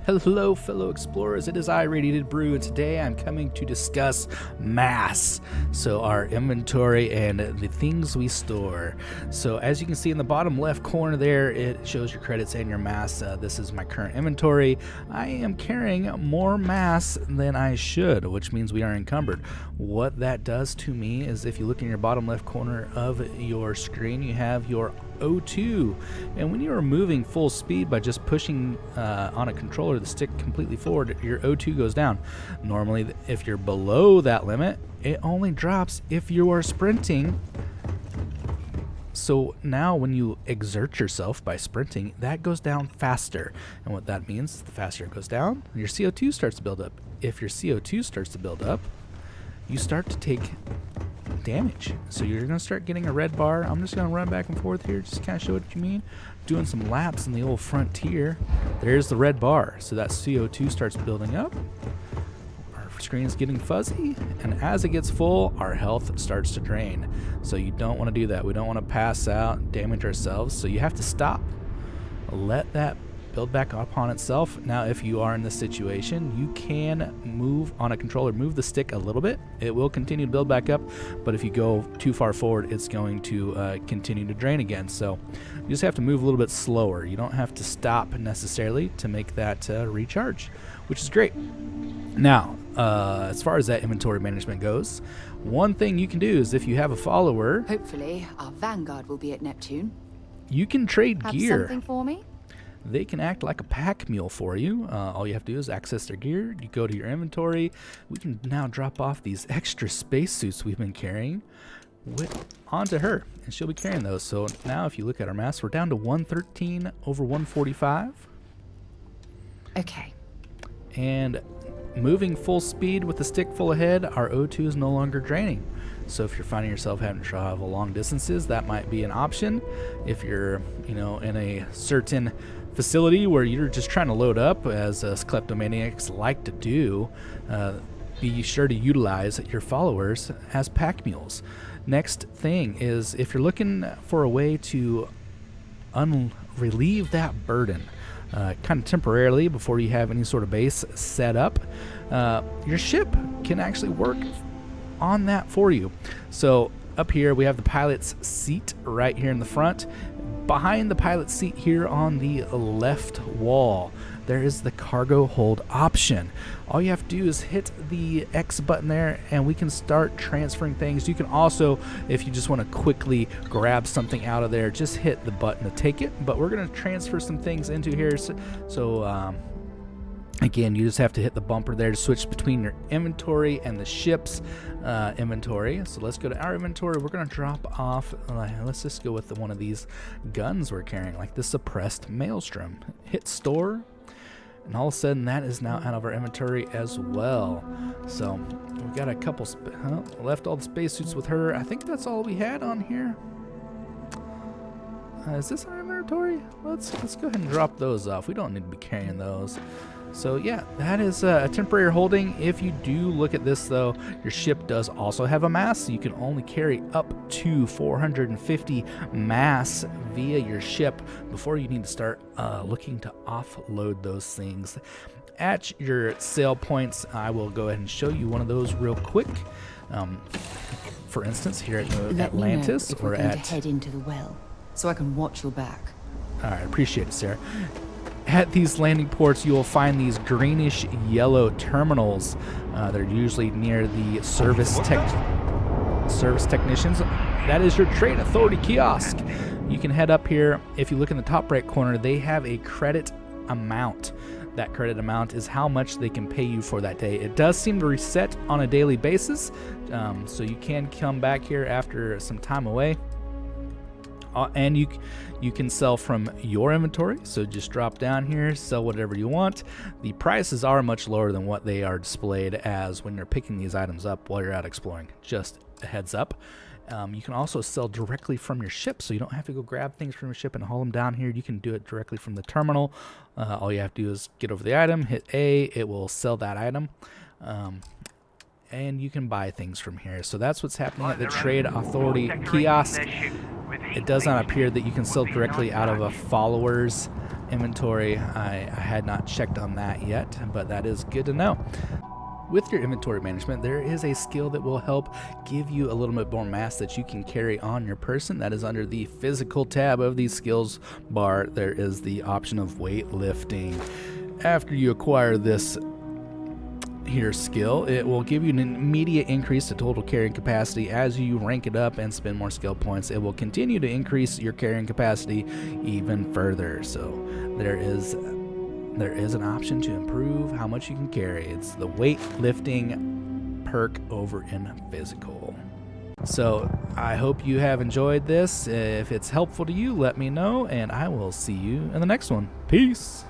Hello, fellow explorers. It is I, RadiatedBru, and today I'm coming to discuss mass. So our inventory and the things we store. So as you can see in the bottom left corner there, it shows your credits and your mass. This is my current inventory. I am carrying more mass than I should, which means we are encumbered. What that does to me is if you look in your bottom left corner of your screen, you have your O2, and when you are moving full speed by just pushing on a controller the stick completely forward, your O2 goes down. Normally, if you're below that limit, it only drops if you are sprinting. So now when you exert yourself by sprinting, that goes down faster. And what that means, the faster it goes down, your CO2 starts to build up. If your CO2 starts to build up, you start to take damage. So you're going to start getting a red bar. I'm just going to run back and forth here, just kind of show what you mean. Doing some laps in the old frontier. There's the red bar. So that CO2 starts building up. Our screen is getting fuzzy, and as it gets full, our health starts to drain. So you don't want to do that. We don't want to pass out, damage ourselves. So you have to stop. Let that build back up on itself. Now, if you are in this situation, you can move on a controller, move the stick a little bit. It will continue to build back up, but if you go too far forward, it's going to continue to drain again. So you just have to move a little bit slower. You don't have to stop necessarily to make that recharge, which is great. Now, as far as that inventory management goes, one thing you can do is if you have a follower, hopefully our vanguard will be at Neptune. You can trade Have gear. Something for me? They can act like a pack mule for you. All you have to do is access their gear. You go to your inventory. We can now drop off these extra spacesuits we've been carrying onto her, and she'll be carrying those. So now if you look at our mass, we're down to 113 over 145. Okay. And moving full speed with the stick full ahead, our O2 is no longer draining. So if you're finding yourself having to travel long distances, that might be an option. If you're, in a certain facility where you're just trying to load up, as kleptomaniacs like to do, be sure to utilize your followers as pack mules. Next thing is if you're looking for a way to relieve that burden, kind of temporarily before you have any sort of base set up, your ship can actually work on that for you. So up here we have the pilot's seat right here in the front. Behind the pilot's seat here on the left wall, there is the cargo hold option. All you have to do is hit the X button there and we can start transferring things. You can also, if you just want to quickly grab something out of there, just hit the button to take it. But we're going to transfer some things into here. So again, you just have to hit the bumper there to switch between your inventory and the ship's inventory. So let's go to our inventory. We're going to drop off, let's just go with one of these guns we're carrying, like the suppressed maelstrom. Hit store, and all of a sudden that is now out of our inventory as well. So we got a couple, left all the spacesuits with her. I think that's all we had on here. Is this our inventory? Let's go ahead and drop those off. We don't need to be carrying those. So yeah, that is a temporary holding. If you do look at this though, your ship does also have a mass. So you can only carry up to 450 mass via your ship before you need to start looking to offload those things. At your sale points, I will go ahead and show you one of those real quick. For instance, here at Atlantis, we're at head into the well, so I can watch your back. All right, appreciate it, Sarah. At these landing ports, you will find these greenish yellow terminals. They're usually near the service technicians. That is your trade authority kiosk. You can head up here. If you look in the top right corner, they have a credit amount. That credit amount is how much they can pay you for that day. It does seem to reset on a daily basis, so you can come back here after some time away. And you can sell from your inventory, so just drop down here, sell whatever you want. The prices are much lower than what they are displayed as when you're picking these items up while you're out exploring. Just a heads up. You can also sell directly from your ship, so you don't have to go grab things from your ship and haul them down here. You can do it directly from the terminal. All you have to do is get over the item, hit A, it will sell that item. And you can buy things from here. So that's what's happening at the Trade Authority kiosk. It does not appear that you can sell directly out of a follower's inventory. I had not checked on that yet, but that is good to know. With your inventory management, there is a skill that will help give you a little bit more mass that you can carry on your person. That is under the physical tab of the skills bar. There is the option of weightlifting. After you acquire this here skill, it will give you an immediate increase to total carrying capacity. As you rank it up and spend more skill points, it will continue to increase your carrying capacity even further. So there is an option to improve how much you can carry. It's the weightlifting perk over in physical. So I hope you have enjoyed this. If it's helpful to you, let me know, and I will see you in the next one. Peace.